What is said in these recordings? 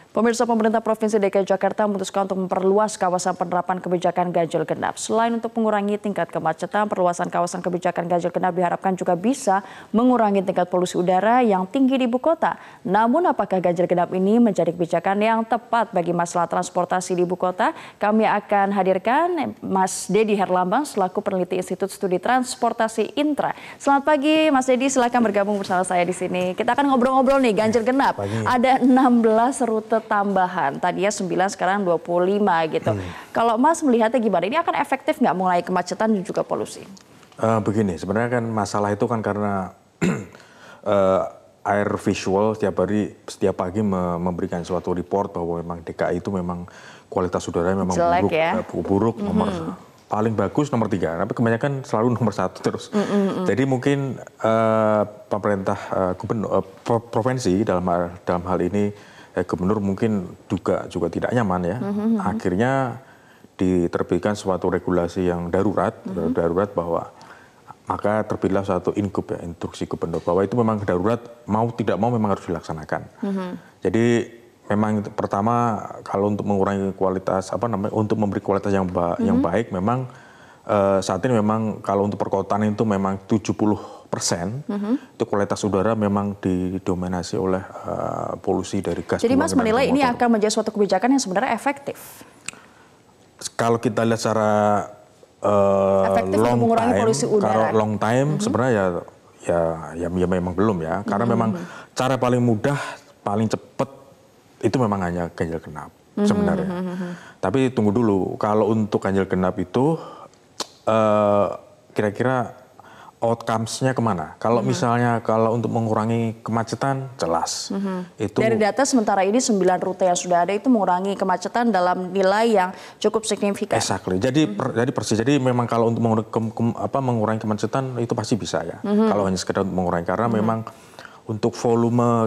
Pemirsa, pemerintah Provinsi DKI Jakarta memutuskan untuk memperluas kawasan penerapan kebijakan ganjil genap. Selain untuk mengurangi tingkat kemacetan, perluasan kawasan kebijakan ganjil genap diharapkan juga bisa mengurangi tingkat polusi udara yang tinggi di ibu kota. Namun apakah ganjil genap ini menjadi kebijakan yang tepat bagi masalah transportasi di ibu kota? Kami akan hadirkan Mas Dedi Herlambang selaku peneliti Institut Studi Transportasi Intra. Selamat pagi Mas Dedi, silakan bergabung bersama saya di sini. Kita akan ngobrol-ngobrol nih ganjil genap. Ada 16 rute tambahan, tadinya 9 sekarang 25 gitu. Kalau Mas melihatnya gimana? Ini akan efektif nggak mengurangi kemacetan dan juga polusi? Begini, sebenarnya kan masalah itu kan karena air visual setiap pagi memberikan suatu report bahwa memang DKI itu memang kualitas udaranya memang jelek, buruk nomor paling bagus nomor 3, tapi kebanyakan selalu nomor 1 terus. Jadi mungkin pemerintah provinsi dalam hal ini gubernur mungkin juga tidak nyaman ya. Akhirnya diterbitkan suatu regulasi yang darurat bahwa maka terbitlah suatu inkup ya, instruksi gubernur bahwa itu memang darurat, mau tidak mau memang harus dilaksanakan. Jadi memang pertama kalau untuk mengurangi kualitas untuk memberi kualitas yang baik memang saat ini memang kalau untuk perkotaan itu memang 70% itu kualitas udara memang didominasi oleh polusi dari gas. Jadi Mas menilai ini akan menjadi suatu kebijakan yang sebenarnya efektif? Kalau kita lihat secara long time sebenarnya ya memang belum ya, karena memang cara paling mudah paling cepat itu memang hanya ganjil genap sebenarnya. Tapi tunggu dulu, kalau untuk ganjil genap itu kira-kira outcomes-nya kemana? Kalau misalnya kalau untuk mengurangi kemacetan jelas. Itu dari data sementara ini 9 rute yang sudah ada itu mengurangi kemacetan dalam nilai yang cukup signifikan. Exactly. Jadi persis. Jadi memang kalau untuk mengurangi kemacetan itu pasti bisa ya. Kalau hanya sekedar mengurangi, karena memang untuk volume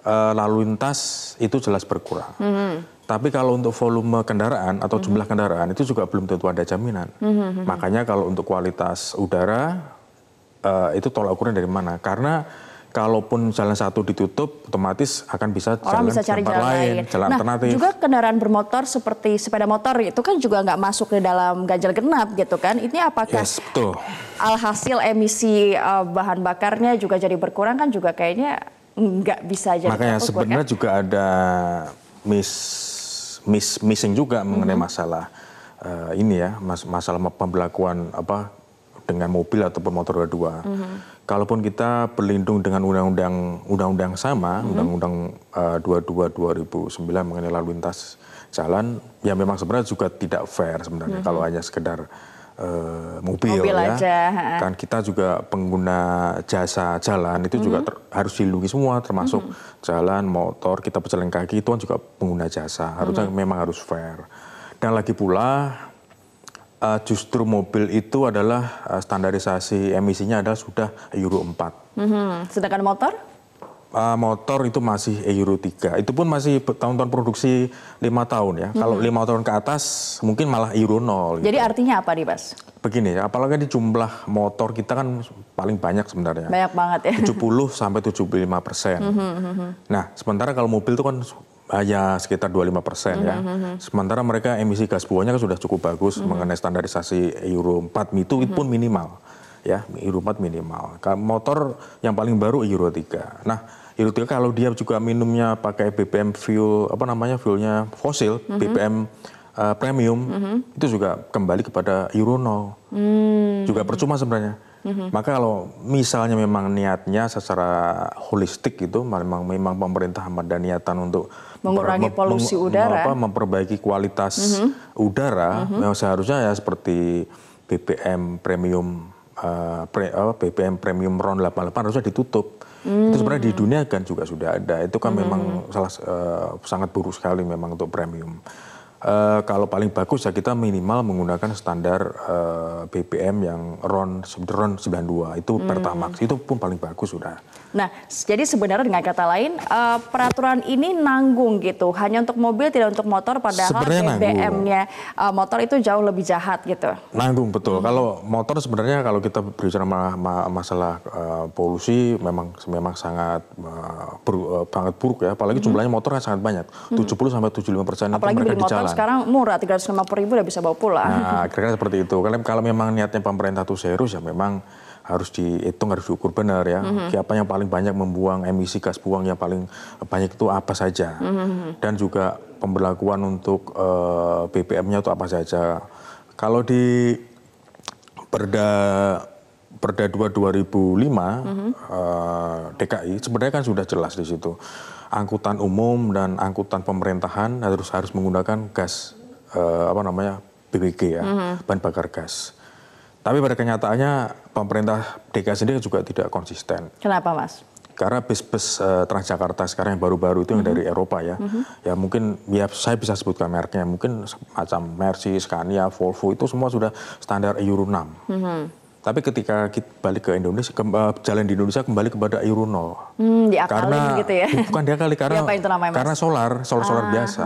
lalu lintas itu jelas berkurang. Tapi kalau untuk volume kendaraan atau jumlah kendaraan itu juga belum tentu ada jaminan. Makanya kalau untuk kualitas udara itu tolak ukurnya dari mana? Karena kalaupun jalan satu ditutup, otomatis akan bisa cari jalan lain, jalan alternatif. Juga kendaraan bermotor seperti sepeda motor itu kan juga nggak masuk ke dalam ganjil genap gitu kan? Ini apakah alhasil emisi bahan bakarnya juga jadi berkurang kan juga kayaknya nggak bisa jadi. Makanya sebenarnya kan? Juga ada missing juga mengenai masalah ini ya, masalah pembelakuan dengan mobil ataupun motor roda 2. Kalaupun kita berlindung dengan undang-undang sama, Undang-Undang 22/2009 mengenai lalu lintas jalan, ya memang sebenarnya juga tidak fair sebenarnya kalau hanya sekedar mobil ya. Aja. Kan kita juga pengguna jasa jalan itu juga harus dilindungi semua, termasuk jalan, motor, kita pejalan kaki itu kan juga pengguna jasa. Harusnya memang harus fair. Dan lagi pula justru mobil itu adalah standarisasi emisinya adalah sudah Euro 4. Sedangkan motor? Motor itu masih Euro 3. Itu pun masih tahun-tahun produksi 5 tahun ya. Kalau 5 tahun ke atas mungkin malah Euro 0. Jadi artinya apa nih, Bas? Begini, apalagi di jumlah motor kita kan paling banyak sebenarnya. Banyak banget ya. 70-75%. Nah, sementara kalau mobil itu kan hanya sekitar 25% ya. Sementara mereka emisi gas buangnya kan sudah cukup bagus mengenai standarisasi Euro 4 itu pun minimal. Ya, Euro 4 minimal. Motor yang paling baru Euro 3. Nah, Euro 3 kalau dia juga minumnya pakai BBM fuel, fuelnya fosil, BBM premium, itu juga kembali kepada Euro 0. Juga percuma sebenarnya. Maka kalau misalnya memang niatnya secara holistik itu memang pemerintah ada niatan untuk mengurangi polusi udara, memperbaiki kualitas udara, yang seharusnya ya seperti BBM premium BBM premium RON 88 harusnya ditutup. Itu sebenarnya di dunia kan juga sudah ada. Itu kan memang sangat buruk sekali memang untuk premium. Kalau paling bagus ya kita minimal menggunakan standar BBM yang RON 92 itu Pertamax, itu pun paling bagus sudah. Nah, jadi sebenarnya dengan kata lain peraturan ini nanggung gitu, hanya untuk mobil tidak untuk motor, padahal BBM-nya motor itu jauh lebih jahat gitu. Nanggung betul. Kalau motor sebenarnya kalau kita berbicara masalah polusi memang sangat buruk ya. Apalagi jumlahnya motor kan sangat banyak, 70-75%. Apalagi beli motor sekarang murah, 350.000 udah bisa bawa pulang. Nah, kira-kira seperti itu. Kalau memang niatnya pemerintah itu serius ya memang harus dihitung, harus diukur benar ya. Apa yang paling banyak membuang emisi gas buang yang paling banyak itu apa saja. Dan juga pemberlakuan untuk BBM-nya itu apa saja. Kalau di Perda 2 2005 DKI sebenarnya kan sudah jelas di situ. Angkutan umum dan angkutan pemerintahan harus menggunakan gas BBG ya, bahan bakar gas. Tapi pada kenyataannya pemerintah DKI sendiri juga tidak konsisten. Kenapa, Mas? Karena bis-bis Transjakarta sekarang yang baru-baru itu yang dari Eropa ya. Ya mungkin ya saya bisa sebutkan mereknya, mungkin macam Mercy, Scania, Volvo itu semua sudah standar Euro 6. Tapi ketika kita balik ke Indonesia, jalan di Indonesia kembali kepada Euro 0. Diakalin gitu ya? Bukan diakali, karena solar biasa.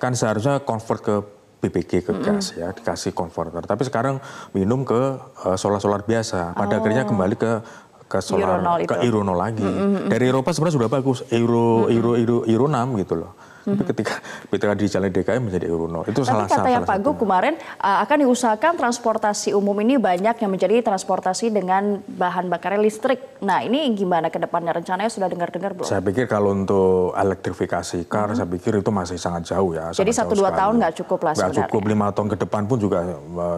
Kan seharusnya convert ke BBG ke gas ya, dikasih converter. Tapi sekarang minum ke solar biasa. Pada akhirnya kembali ke solar Euro 0 lagi. Dari Eropa sebenarnya sudah bagus, Euro 6 gitu loh. Tapi ketika di jalan DKI menjadi Euro 0. Itu Tapi katanya Pak Gup kemarin akan diusahakan transportasi umum ini banyak yang menjadi transportasi dengan bahan bakarnya listrik. Nah ini gimana ke depannya, rencananya sudah dengar-dengar belum? Saya pikir kalau untuk elektrifikasi car, saya pikir itu masih sangat jauh ya. Jadi 1-2 tahun nggak cukup lah sebenarnya? Nggak cukup, 5 tahun ke depan pun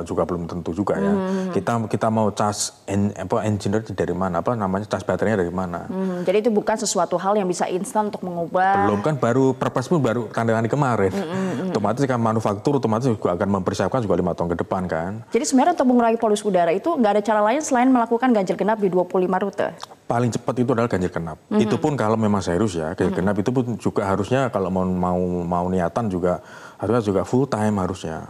juga belum tentu juga ya. Kita mau charge engineer dari mana, charge baterainya dari mana. Jadi itu bukan sesuatu hal yang bisa instan untuk mengubah. Belum kan, perpres pun baru tanda-tangani kemarin. Otomatis kan manufaktur otomatis juga akan mempersiapkan juga 5 tahun ke depan kan. Jadi sebenarnya untuk mengurangi polusi udara itu nggak ada cara lain selain melakukan ganjil genap di 25 rute? Paling cepat itu adalah ganjil genap. Itu pun kalau memang serius ya, ganjil genap itu pun juga harusnya kalau mau niatan juga harusnya juga full time harusnya.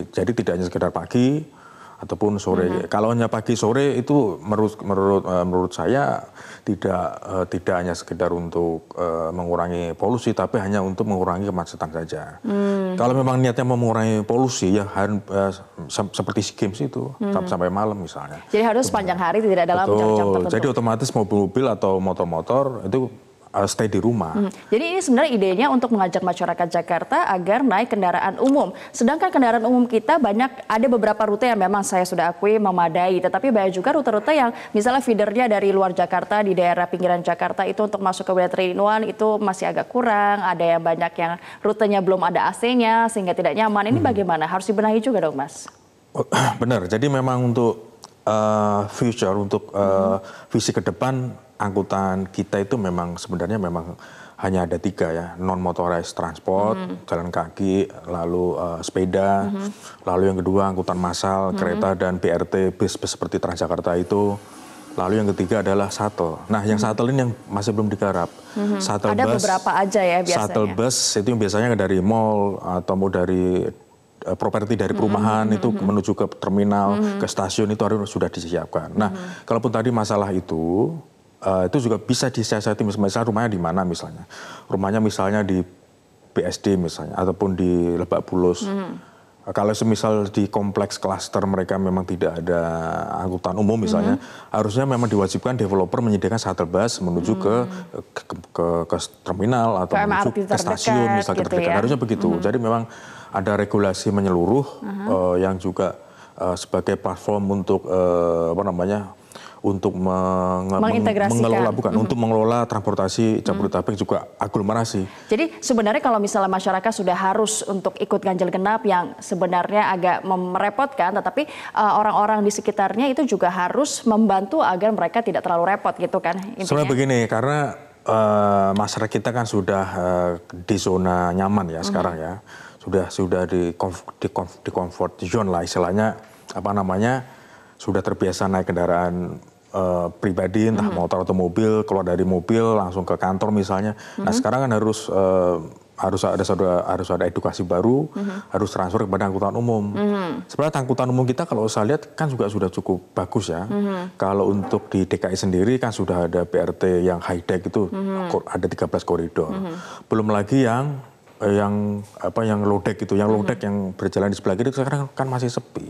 Jadi tidak hanya sekedar pagi ataupun sore. Kalau hanya pagi sore itu menurut saya tidak hanya sekedar untuk mengurangi polusi, tapi hanya untuk mengurangi kemacetan saja. Kalau memang niatnya mau mengurangi polusi ya seperti SEA Games itu sampai malam misalnya. Jadi harus sepanjang hari tidak dalam jam-jam tertentu. Jadi otomatis mobil-mobil atau motor-motor itu stay di rumah. Jadi ini sebenarnya idenya untuk mengajak masyarakat Jakarta agar naik kendaraan umum. Sedangkan kendaraan umum kita ada beberapa rute yang memang saya sudah akui memadai. Tetapi banyak juga rute-rute yang misalnya feedernya dari luar Jakarta, di daerah pinggiran Jakarta itu untuk masuk ke wilayah 3-in-1 itu masih agak kurang. Ada yang banyak yang rutenya belum ada AC-nya sehingga tidak nyaman. Ini bagaimana? Harus dibenahi juga dong, Mas? Benar. Jadi memang untuk future, untuk visi ke depan, angkutan kita itu sebenarnya hanya ada 3 ya, non motorized transport, jalan kaki, lalu sepeda, lalu yang kedua angkutan massal, kereta dan BRT, bis seperti Transjakarta itu, lalu yang ketiga adalah shuttle. Nah yang shuttle ini yang masih belum digarap. Ada beberapa aja ya biasanya. Shuttle bus itu yang biasanya dari mall atau mau dari properti dari perumahan itu menuju ke terminal, ke stasiun itu harus sudah disiapkan. Nah kalaupun tadi masalah itu juga bisa disiasati, misalnya rumahnya di mana misalnya. Rumahnya misalnya di BSD misalnya, ataupun di Lebak Bulus. Kalau semisal di kompleks klaster mereka memang tidak ada angkutan umum misalnya, harusnya memang diwajibkan developer menyediakan shuttle bus menuju ke terminal atau menuju ke stasiun misalnya gitu terdekat. Ya? Harusnya begitu. Jadi memang ada regulasi menyeluruh yang juga sebagai platform untuk untuk mengelola untuk mengelola transportasi Jabodetabek juga aglomerasi. Jadi sebenarnya kalau misalnya masyarakat sudah harus untuk ikut ganjil genap yang sebenarnya agak merepotkan, tetapi orang-orang di sekitarnya itu juga harus membantu agar mereka tidak terlalu repot gitu kan intinya. Sebenarnya begini, karena masyarakat kita kan sudah di zona nyaman ya sekarang ya. Sudah di comfort zone lah istilahnya, sudah terbiasa naik kendaraan pribadi, entah motor atau mobil, keluar dari mobil langsung ke kantor misalnya. Nah sekarang kan harus harus ada edukasi baru, harus transfer kepada angkutan umum. Sebenarnya angkutan umum kita kalau saya lihat kan juga sudah cukup bagus ya. Kalau untuk di DKI sendiri kan sudah ada BRT yang high deck itu ada 13 koridor. Belum lagi yang low deck itu, yang low deck yang berjalan di sebelah kiri itu sekarang kan masih sepi,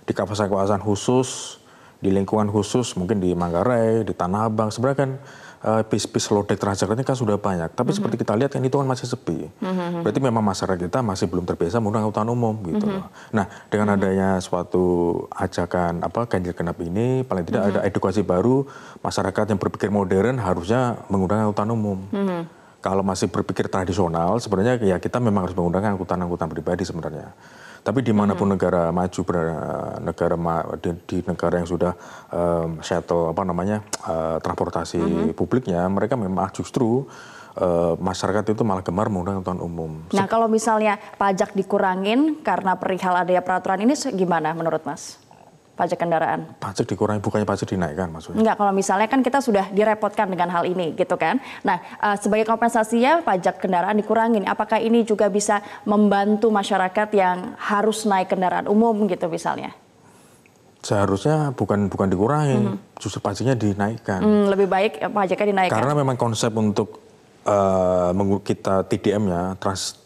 di kawasan-kawasan khusus, di lingkungan khusus, mungkin di Manggarai, di Tanah Abang, sebenarnya kan bis low deck Transjakarta ini kan sudah banyak, tapi seperti kita lihat kan itu kan masih sepi. Berarti memang masyarakat kita masih belum terbiasa menggunakan angkutan umum gitu. Nah, dengan adanya suatu ajakan ganjil genap ini, paling tidak ada edukasi baru, masyarakat yang berpikir modern harusnya menggunakan angkutan umum. Kalau masih berpikir tradisional, sebenarnya ya kita memang harus menggunakan angkutan pribadi sebenarnya. Tapi dimanapun negara maju, di negara yang sudah shuttle transportasi publiknya, mereka memang justru masyarakat itu malah gemar menggunakan angkutan umum. Nah, kalau misalnya pajak dikurangin karena perihal adanya peraturan ini gimana menurut Mas? Pajak kendaraan. Pajak dikurangi, bukannya pajak dinaikkan maksudnya? Enggak, kalau misalnya kan kita sudah direpotkan dengan hal ini gitu kan. Nah, sebagai kompensasinya pajak kendaraan dikurangin. Apakah ini juga bisa membantu masyarakat yang harus naik kendaraan umum gitu misalnya? Seharusnya bukan dikurangi, justru pajaknya dinaikkan. Lebih baik pajaknya dinaikkan. Karena memang konsep untuk kita TDM-nya,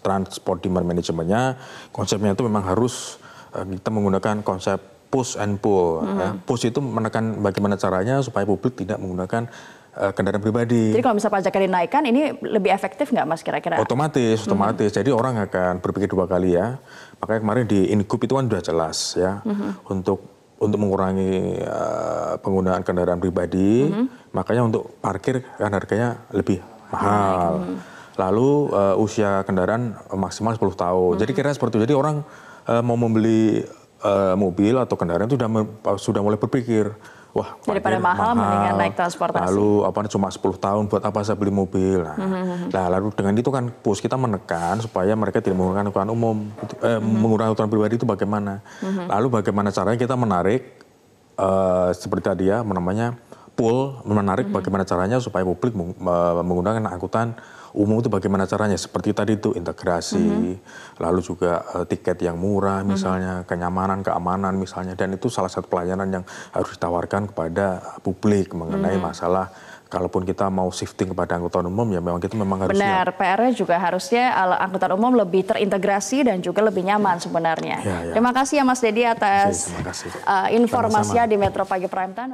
Transport Demand Management-nya, konsepnya itu memang harus kita menggunakan konsep push and pull. Ya. Push itu menekan bagaimana caranya supaya publik tidak menggunakan kendaraan pribadi. Jadi kalau misalnya pajaknya dinaikkan, ini lebih efektif nggak Mas kira-kira? Otomatis. Jadi orang akan berpikir 2 kali ya. Makanya kemarin di Ingup itu kan sudah jelas ya, untuk mengurangi penggunaan kendaraan pribadi, makanya untuk parkir kan harganya lebih mahal. Lalu usia kendaraan maksimal 10 tahun. Jadi kira seperti itu. Jadi orang mau membeli mobil atau kendaraan itu sudah mulai berpikir, wah daripada mahal mendingan naik transportasi. Lalu cuma 10 tahun buat apa saya beli mobil? Nah, lalu dengan itu kan push kita menekan supaya mereka tidak menggunakan angkutan umum, menggunakan angkutan pribadi itu bagaimana? Lalu bagaimana caranya kita menarik seperti tadi ya, namanya pull, menarik bagaimana caranya supaya publik menggunakan angkutan umum itu bagaimana caranya, seperti tadi itu integrasi, lalu juga tiket yang murah misalnya, kenyamanan, keamanan misalnya, dan itu salah satu pelayanan yang harus ditawarkan kepada publik mengenai masalah kalaupun kita mau shifting kepada angkutan umum ya memang kita harus benar, PR-nya juga harusnya angkutan umum lebih terintegrasi dan juga lebih nyaman sebenarnya. Terima kasih ya Mas Dedi atas informasinya di Metro Pagi Prime Time.